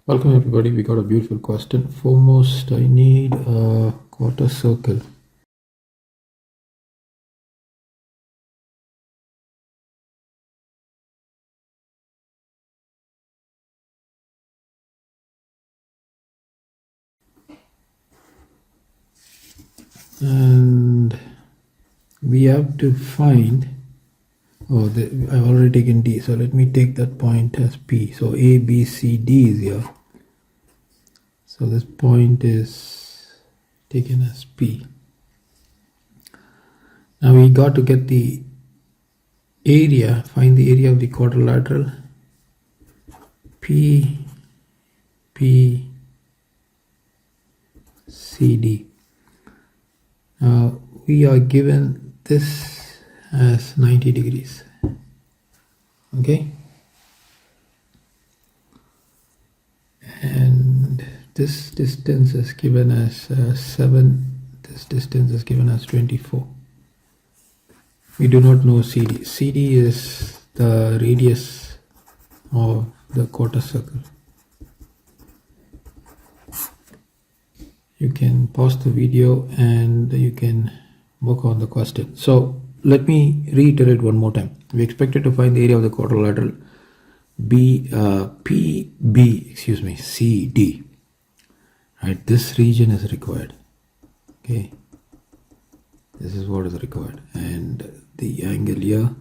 Welcome everybody, we got a beautiful question. Foremost, I need a quarter circle. And we have to find, I've already taken D, so let me take that point as P. So A, B, C, D is here. So this point is taken as P. Now we got to get the area, find the area of the quadrilateral. P, P, C, D. Now we are given this as 90 degrees. Okay, and this distance is given as 7, this distance is given as 24. We do not know CD. CD is the radius of the quarter circle. You can pause the video and you can work on the question. So let me reiterate one more time. We expected to find the area of the quadrilateral CD. Right, this region is required. Okay, this is what is required, and the angle here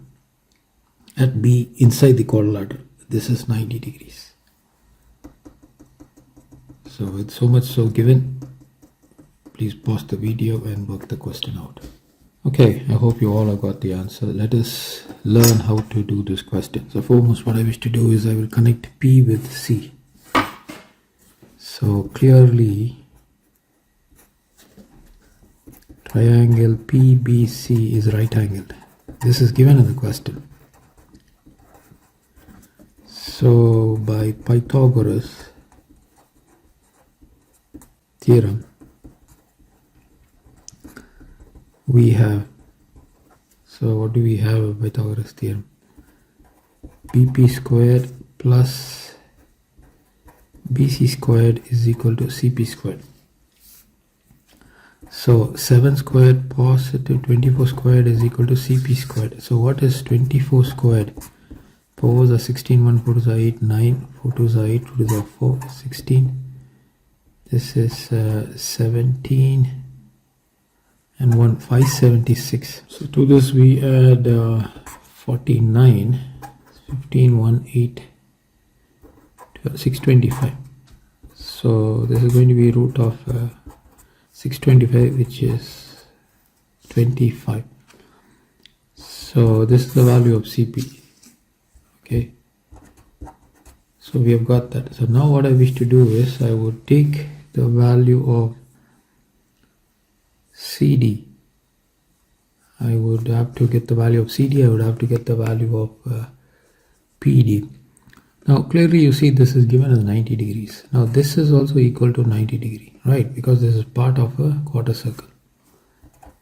at B inside the quadrilateral, this is 90 degrees. So it's so much so given. Please pause the video and work the question out. Okay, I hope you all have got the answer. Let us learn how to do this question. So foremost, what I wish to do is I will connect P with C. So clearly, triangle PBC is right angled. This is given in the question. So by Pythagoras theorem, we have, so what do we have of Pythagoras theorem? BP squared plus BC squared is equal to CP squared. So 7 squared positive 24 squared is equal to CP squared. So what is 24 squared? 4s are 16, 1 4s are 8, 9, 4 2s are 8, 2 2s are 4, 16. This is 17 and 1, 576. So to this we add 49, 15, 1, 8, 12, 625. So this is going to be root of 625, which is 25. So this is the value of CP. Okay, so we have got that. So now what I wish to do is I would take the value of CD. I would have to get the value of CD. I would have to get the value of PD. Now clearly you see this is given as 90 degrees. Now this is also equal to 90 degree, right? Because this is part of a quarter circle.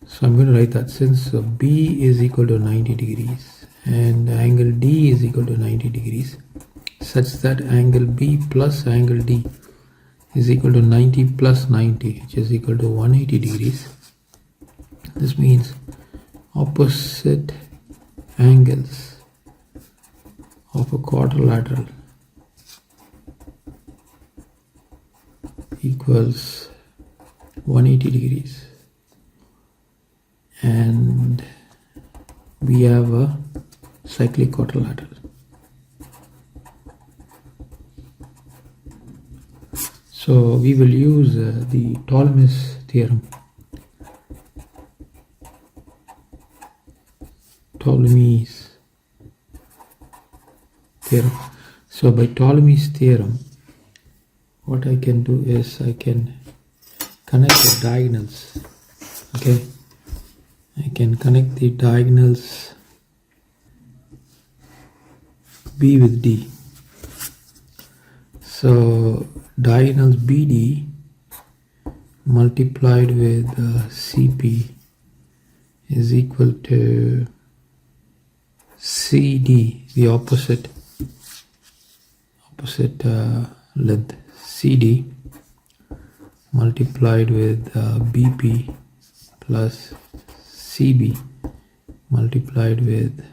So I'm going to write that since B is equal to 90 degrees and angle D is equal to 90 degrees, such that angle B plus angle D is equal to 90 plus 90, which is equal to 180 degrees. This means opposite angles of a quadrilateral equals 180 degrees, and we have a cyclic quadrilateral. So we will use the Ptolemy's theorem. Ptolemy's theorem. So by Ptolemy's theorem, what I can do is I can connect the diagonals. Okay, I can connect the diagonals B with D. So diagonals BD multiplied with CP is equal to CD, the opposite length CD multiplied with BP plus CB multiplied with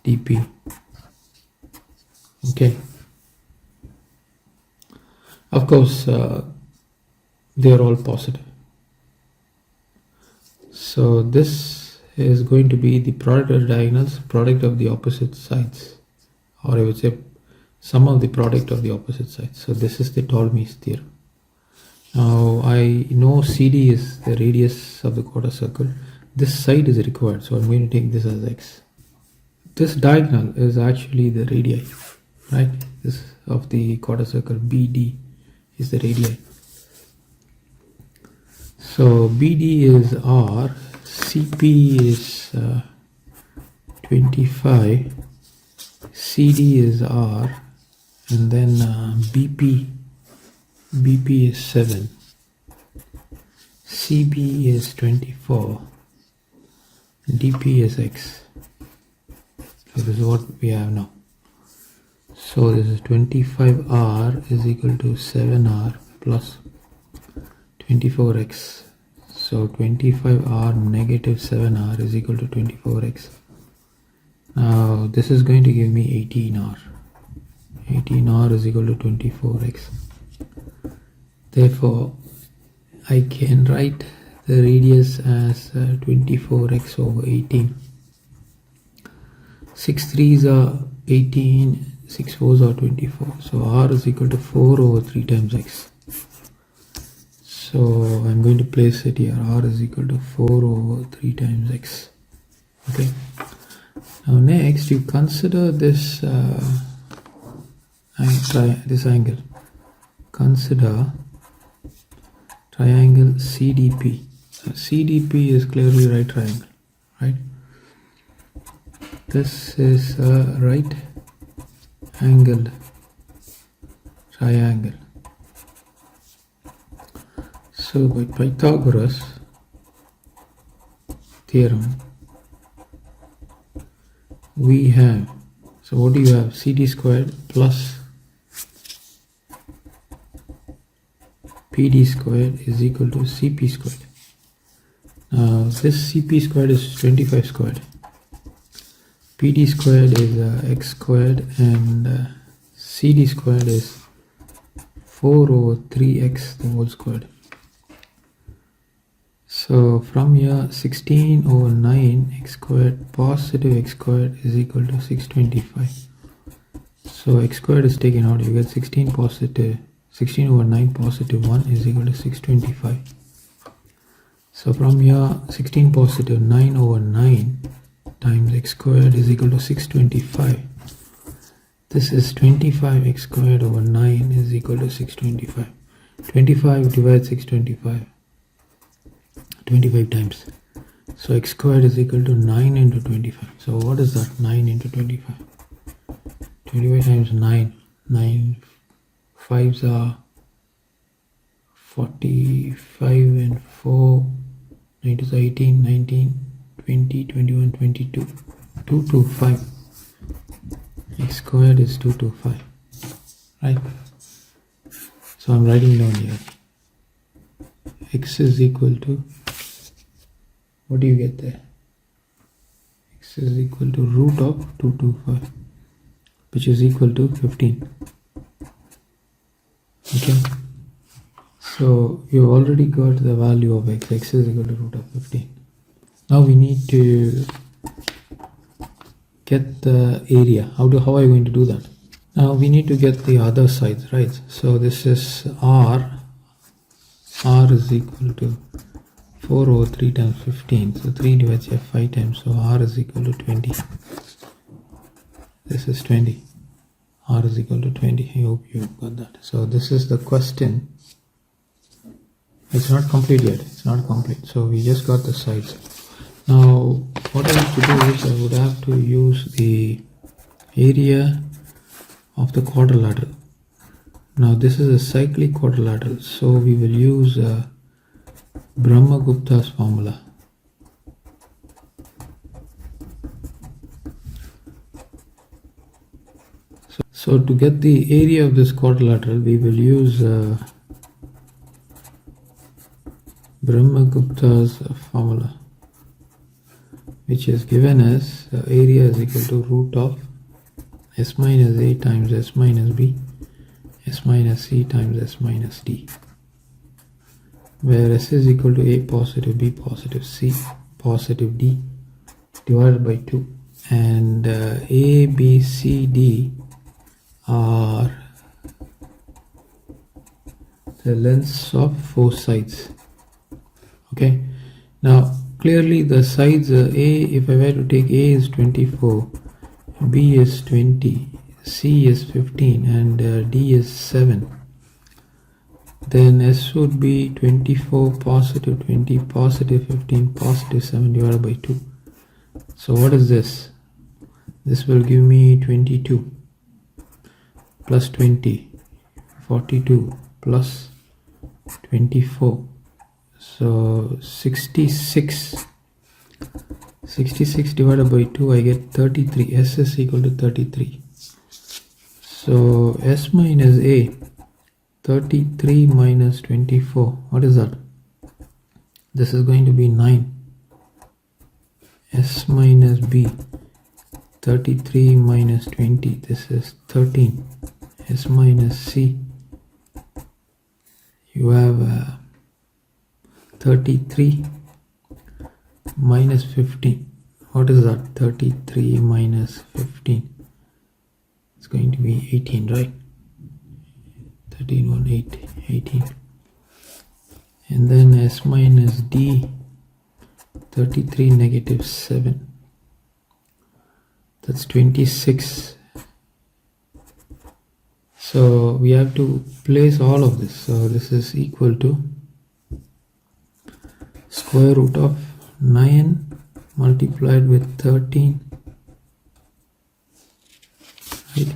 DP. Okay. Of course, they are all positive. So this is going to be the product of diagonals, product of the opposite sides, or I would say sum of the product of the opposite sides. So this is the Ptolemy's theorem. Now I know CD is the radius of the quarter circle. This side is required, so I'm going to take this as x. This diagonal is actually the radii, right? This of the quarter circle BD is the radii. So BD is R, CP is 25, CD is R, and then BP is 7, CB is 24, DP is X. So this is what we have now. So this is 25R is equal to 7R plus 24x. So 25R negative 7R is equal to 24x. Now this is going to give me 18R. 18R is equal to 24x. Therefore, I can write the radius as 24x over 18. 6 3s are 18, 6 4s are 24. So R is equal to 4 over 3 times x. So I'm going to place it here. R is equal to 4 over 3 times x. Okay. Now next you consider this this angle. Consider triangle CDP. CDP is clearly right triangle, right? This is a right angled triangle. So by Pythagoras theorem we have, so what do you have? CD squared plus PD squared is equal to CP squared. Now this CP squared is 25 squared. PD squared is x squared, and CD squared is 4 over 3x the whole squared. So from here 16 over 9 x squared positive x squared is equal to 625. So x squared is taken out, you get 16 over 9 positive 1 is equal to 625. So from here 16 positive 9 over 9 times x squared is equal to 625. This is 25 x squared over 9 is equal to 625. 25 divides 625. 25 times. So x squared is equal to 9 into 25. So what is that? 9 into 25. 25 times 9. 9 5s are 45 and 4. 9 is 18, 19, 20, 21, 22. 225. X squared is 225. Right? So I'm writing down here. X is equal to, what do you get there? X is equal to root of 225, which is equal to 15. Okay. So you already got the value of x. X is equal to root of 15. Now we need to get the area. How are you going to do that? Now we need to get the other sides, right? So this is R. R is equal to 4 over 3 times 15. So 3 divides by 5 times. So R is equal to 20. This is 20. R is equal to 20. I hope you got that. So this is the question. It's not complete yet. It's not complete. So we just got the sides. Now what I have to do is I would have to use the area of the quadrilateral. Now this is a cyclic quadrilateral. So we will use BrahmaGupta's formula. So So to get the area of this quadrilateral, we will use BrahmaGupta's formula, which is given as area is equal to root of s minus a times s minus b, s minus c times s minus d, where s is equal to a positive, b positive, c positive, d divided by 2, and a, b, c, d are the lengths of 4 sides. Okay, now clearly the sides a, if I were to take a is 24, b is 20, c is 15, and d is 7, then s would be 24 positive 20 positive 15 positive 7 divided by 2. So what is this? This will give me 22 plus 20, 42 plus 24, so 66 divided by 2, I get 33. S is equal to 33. So s minus a, 33 minus 24, what is that? This is going to be 9. S minus b, 33 minus 20, this is 13. S minus c, you have 33 minus 15. What is that? 33 minus 15. It's going to be 18, right? 13, 1, 8, 18. And then s minus d, 33 negative 7. That's 26. So we have to place all of this. So this is equal to square root of 9 multiplied with 13, right?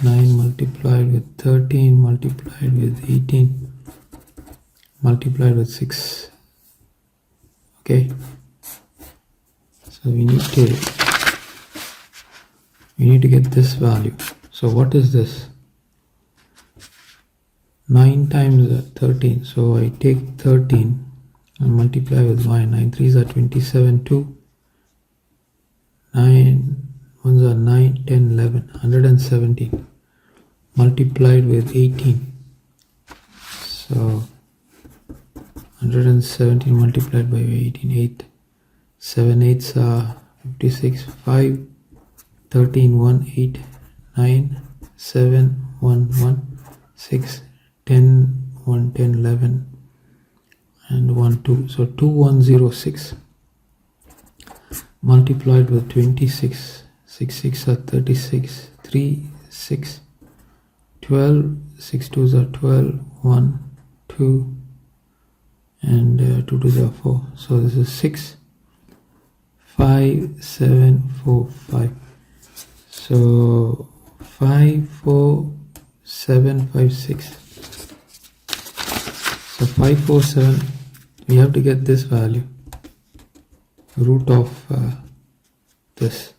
9 multiplied with 13 multiplied with 18 multiplied with 6. Okay, so we need to get this value. So what is this? 9 times 13. So I take 13 and multiply with y. 9 3s are 27, 2, 9 1s are 9, 10, 11, 117 multiplied with 18. So 117 multiplied by 18, 8, 7 8s are 56, 5, 13, 1, 8, 9, 7, 1, 1, 6, 10, 1, 10, 11, and 1, 2. So 2106 multiplied with 26, 6, 6 are 36, 3, 6, 12, 6 2s are 12, 1, 2, and 2 2s are 4. So this is 6, 5, 7, 4, 5. So 5, 4, 7, 5, 6. So 5, 4, 7, we have to get this value, root of this.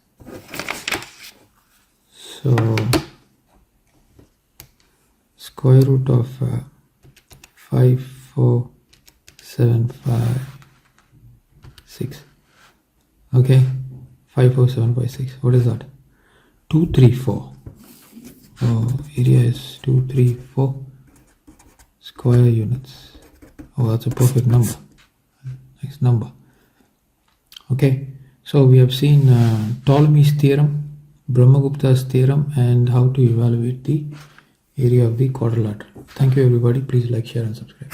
So square root of 5, 4, 7, 5, 6. Okay, 5, 4, 7, 5, 6. What is that? 2, 3, 4. Oh, area is 2, 3, 4 square units. Oh, that's a perfect number. Nice number. Okay, so we have seen Ptolemy's theorem, BrahmaGupta's theorem, and how to evaluate the area of the quadrilateral. Thank you everybody. Please like, share and subscribe.